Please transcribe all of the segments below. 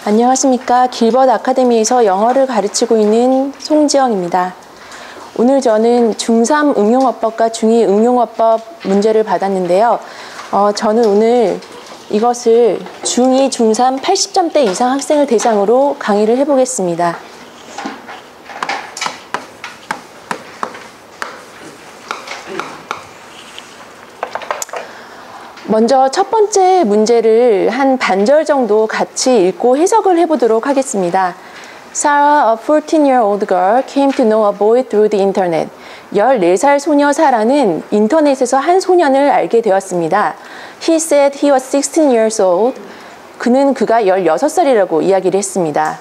안녕하십니까. 길벗 아카데미에서 영어를 가르치고 있는 송지영입니다. 오늘 저는 중3 응용어법과 중2 응용어법 문제를 받았는데요. 저는 오늘 이것을 중2, 중3 80점대 이상 학생을 대상으로 강의를 해보겠습니다. 먼저 첫 번째 문제를 한 반절 정도 같이 읽고 해석을 해보도록 하겠습니다. Sarah, a 14-year-old girl, came to know a boy through the internet. 14살 소녀 사라는 인터넷에서 한 소년을 알게 되었습니다. He said he was 16 years old. 그가 16살이라고 이야기를 했습니다.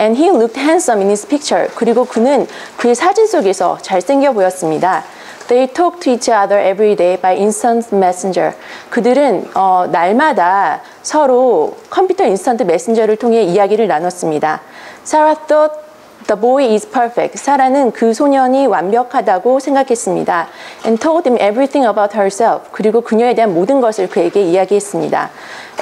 And he looked handsome in his picture. 그리고 그는 그의 사진 속에서 잘생겨 보였습니다. They talk to each other every day by instant messenger. 그들은 날마다 서로 컴퓨터 인스턴트 메신저를 통해 이야기를 나눴습니다. Sarah thought the boy is perfect. 사라는 그 소년이 완벽하다고 생각했습니다. And told him everything about herself. 그리고 그녀에 대한 모든 것을 그에게 이야기했습니다.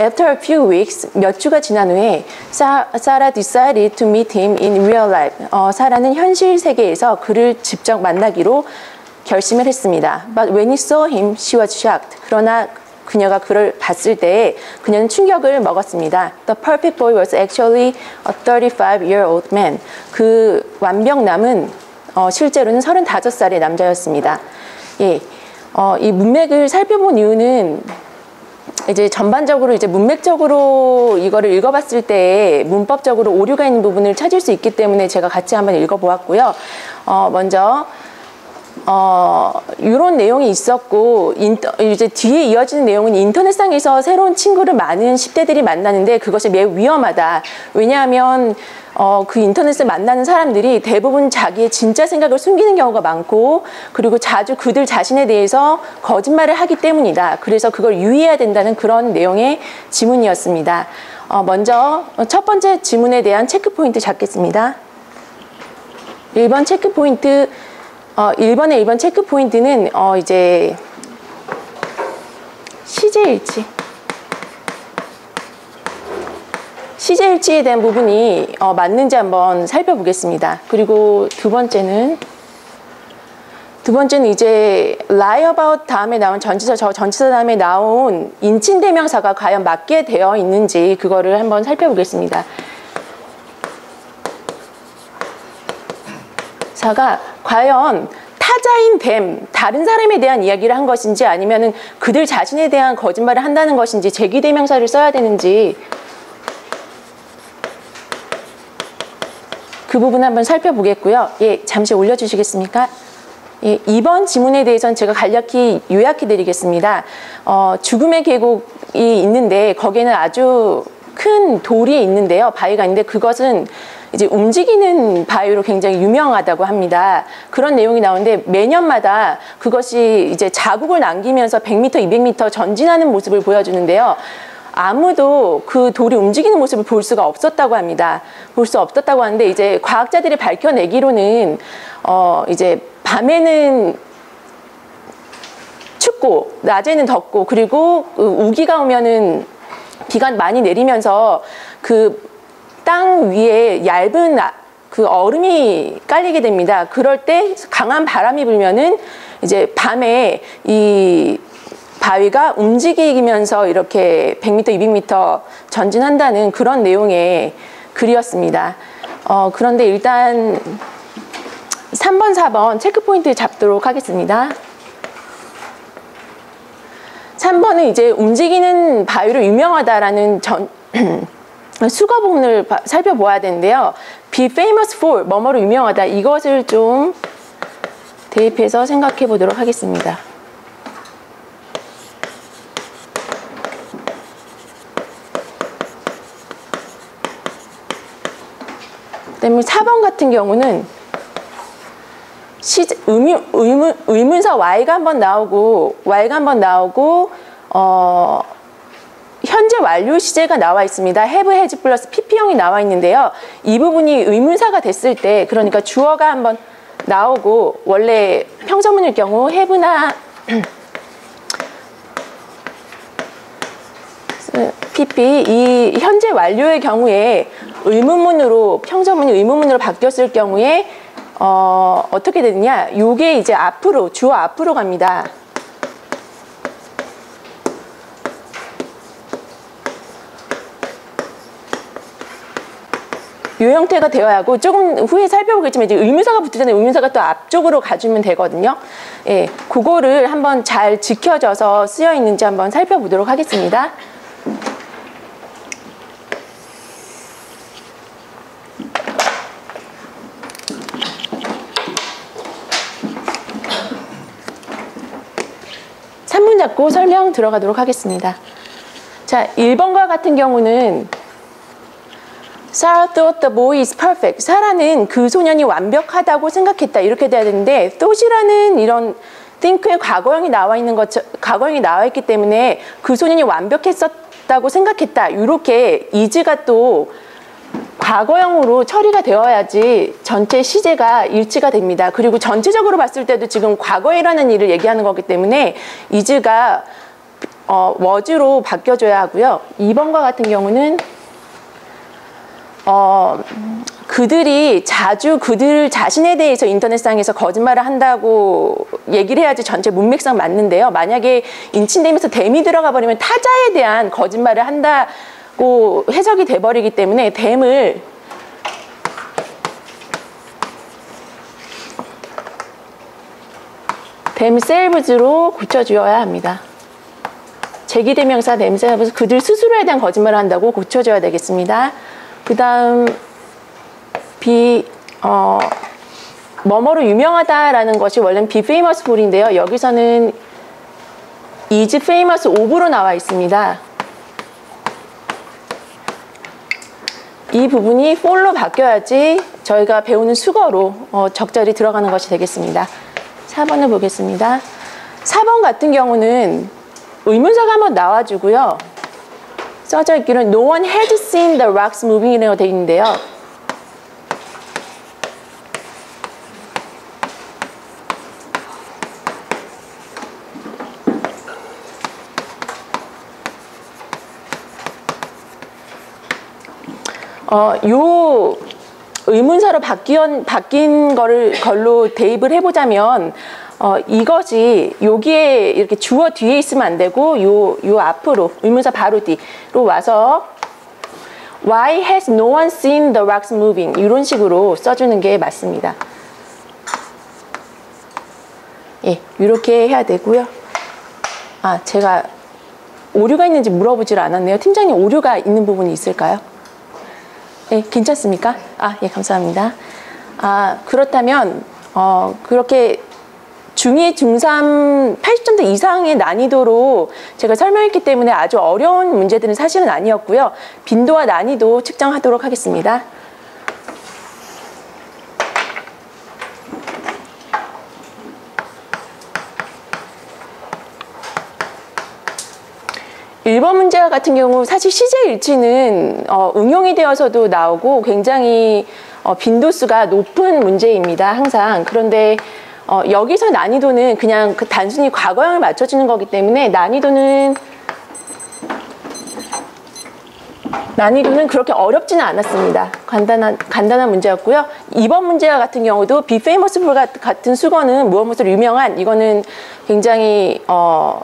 After a few weeks, 몇 주가 지난 후에 Sarah decided to meet him in real life. 사라는 현실 세계에서 그를 직접 만나기로 결심을 했습니다. But when he saw him, she was shocked. 그러나 그녀가 그를 봤을 때 그녀는 충격을 먹었습니다. The perfect boy was actually a 35-year-old man. 그 완벽남은 실제로는 35살의 남자였습니다. 예, 이 문맥을 살펴본 이유는 이제 전반적으로 이제 문맥적으로 이거를 읽어봤을 때 문법적으로 오류가 있는 부분을 찾을 수 있기 때문에 제가 같이 한번 읽어보았고요. 먼저 이런 내용이 있었고, 이제 뒤에 이어지는 내용은 인터넷상에서 새로운 친구를 많은 10대들이 만나는데 그것이 매우 위험하다. 왜냐하면 그 인터넷을 만나는 사람들이 대부분 자기의 진짜 생각을 숨기는 경우가 많고, 그리고 자주 그들 자신에 대해서 거짓말을 하기 때문이다. 그래서 그걸 유의해야 된다는 그런 내용의 지문이었습니다. 먼저 첫 번째 지문에 대한 체크포인트 잡겠습니다. 1번 체크포인트 1번의 1번 체크 포인트는 이제 시제일치에 대한 부분이 맞는지 한번 살펴보겠습니다. 그리고 두 번째는 이제 lie about 다음에 나온 전치사, 전치사 다음에 나온 인칭 대명사가 과연 맞게 되어 있는지 그거를 한번 살펴보겠습니다. 사가 과연 타자인 뱀, 다른 사람에 대한 이야기를 한 것인지 아니면은 그들 자신에 대한 거짓말을 한다는 것인지 제기대명사를 써야 되는지 그 부분 한번 살펴보겠고요. 예, 잠시 올려주시겠습니까? 예, 이번 지문에 대해서는 제가 간략히 요약해 드리겠습니다. 죽음의 계곡이 있는데 거기에는 아주 큰 돌이 있는데요. 바위가 있는데 그것은 이제 움직이는 바위로 굉장히 유명하다고 합니다. 그런 내용이 나오는데 매년마다 그것이 이제 자국을 남기면서 100m, 200m 전진하는 모습을 보여주는데요. 아무도 그 돌이 움직이는 모습을 볼 수가 없었다고 합니다. 볼 수 없었다고 하는데 이제 과학자들이 밝혀내기로는 이제 밤에는 춥고 낮에는 덥고 그리고 우기가 오면은 비가 많이 내리면서 그 땅 위에 얇은 그 얼음이 깔리게 됩니다. 그럴 때 강한 바람이 불면은 이제 밤에 이 바위가 움직이면서 이렇게 100m, 200m 전진한다는 그런 내용의 글이었습니다. 그런데 일단 3번, 4번 체크포인트 잡도록 하겠습니다. 3번은 이제 움직이는 바위로 유명하다라는 수거 부분을 살펴보아야 되는데요. Be famous for, 뭐뭐로 유명하다. 이것을 좀 대입해서 생각해 보도록 하겠습니다. 그다음에 4번 같은 경우는 의문사 Y가 한번 나오고 현재 완료 시제가 나와 있습니다. have, has 플러스 PP형이 나와 있는데요. 이 부분이 의문사가 됐을 때, 그러니까 주어가 한번 나오고, 원래 평서문일 경우 have나 PP, 이 현재 완료의 경우에 의문문으로, 평서문이 의문문으로 바뀌었을 경우에 어떻게 되느냐? 요게 이제 앞으로, 주어 앞으로 갑니다. 요 형태가 되어야 하고, 조금 후에 살펴보겠지만 이제 의문사가 붙으잖아요. 의문사가 또 앞쪽으로 가주면 되거든요. 예, 그거를 한번 잘 지켜져서 쓰여 있는지 한번 살펴보도록 하겠습니다. 산문 잡고 설명 들어가도록 하겠습니다. 자, 1번과 같은 경우는 Sarah thought the boy is perfect. 사라는 그 소년이 완벽하다고 생각했다. 이렇게 돼야 되는데 thought이라는 이런 think의 과거형이 나와 있는 것, 과거형이 나와 있기 때문에 그 소년이 완벽했었다고 생각했다. 이렇게 is가 또 과거형으로 처리가 되어야지 전체 시제가 일치가 됩니다. 그리고 전체적으로 봤을 때도 지금 과거에라는 일을 얘기하는 거기 때문에 is가 was로 바뀌어줘야 하고요. 2번과 같은 경우는 그들이 자주 그들 자신에 대해서 인터넷상에서 거짓말을 한다고 얘기를 해야지 전체 문맥상 맞는데요. 만약에 인칭되면서 댐이 들어가 버리면 타자에 대한 거짓말을 한다고 해석이 돼버리기 때문에 댐을 themselves로 고쳐주어야 합니다. 제기대명사 themselves, 그들 스스로에 대한 거짓말을 한다고 고쳐줘야 되겠습니다. 그 다음 뭐뭐로 유명하다라는 것이 원래는 be famous for인데요. 여기서는 is famous of로 나와 있습니다. 이 부분이 for로 바뀌어야지 저희가 배우는 수거로 적절히 들어가는 것이 되겠습니다. 4번을 보겠습니다. 4번 같은 경우는 의문사가 한번 나와주고요. 써져 있기로는 No one had seen the rocks moving이라고 되어 있는데요. 요 의문사로 바뀐 걸로 대입을 해보자면 이것이 여기에 이렇게 주어 뒤에 있으면 안 되고 요 앞으로 의문사 바로 뒤로 와서 Why has no one seen the rocks moving? 이런 식으로 써주는 게 맞습니다. 예, 이렇게 해야 되고요. 아, 제가 오류가 있는지 물어보질 않았네요. 팀장님, 오류가 있는 부분이 있을까요? 예, 괜찮습니까? 아, 예, 감사합니다. 아, 그렇다면 그렇게 중2, 중3 80점대 이상의 난이도로 제가 설명했기 때문에 아주 어려운 문제들은 사실은 아니었고요. 빈도와 난이도 측정하도록 하겠습니다. (1번) 문제와 같은 경우 사실 시제 일치는 응용이 되어서도 나오고 굉장히 빈도수가 높은 문제입니다. 항상. 그런데 여기서 난이도는 그냥 단순히 과거형을 맞춰주는 거기 때문에 난이도는 그렇게 어렵지는 않았습니다. 간단한 문제였고요. 2번 문제와 같은 경우도 be famous for 같은 수거는 무엇으로 유명한, 이거는 굉장히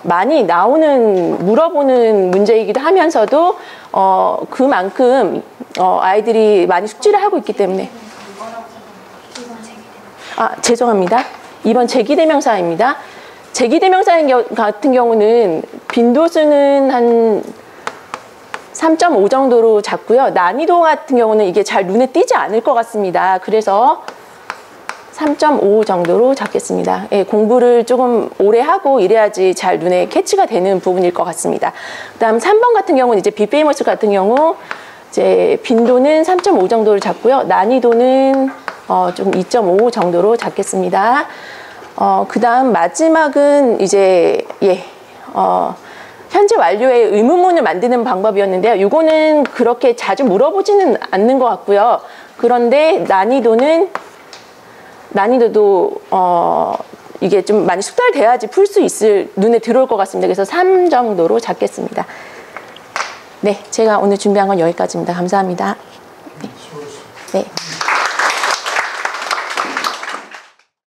많이 나오는 물어보는 문제이기도 하면서도 그만큼 아이들이 많이 숙지를 하고 있기 때문에. 아, 죄송합니다. 2번 제기대명사입니다. 제기대명사 같은 경우는 빈도수는 한 3.5 정도로 잡고요. 난이도 같은 경우는 이게 잘 눈에 띄지 않을 것 같습니다. 그래서 3.5 정도로 잡겠습니다. 예, 공부를 조금 오래 하고 이래야지 잘 눈에 캐치가 되는 부분일 것 같습니다. 그 다음 3번 같은 경우는 이제 be famous 같은 경우 이제 빈도는 3.5 정도를 잡고요. 난이도는 좀 2.5 정도로 잡겠습니다. 그 다음 마지막은 이제 현재 완료의 의문문을 만드는 방법이었는데요. 이거는 그렇게 자주 물어보지는 않는 것 같고요. 그런데 난이도도 이게 좀 많이 숙달돼야지 풀 수 있을, 눈에 들어올 것 같습니다. 그래서 3 정도로 잡겠습니다. 네, 제가 오늘 준비한 건 여기까지입니다. 감사합니다. 네. 네.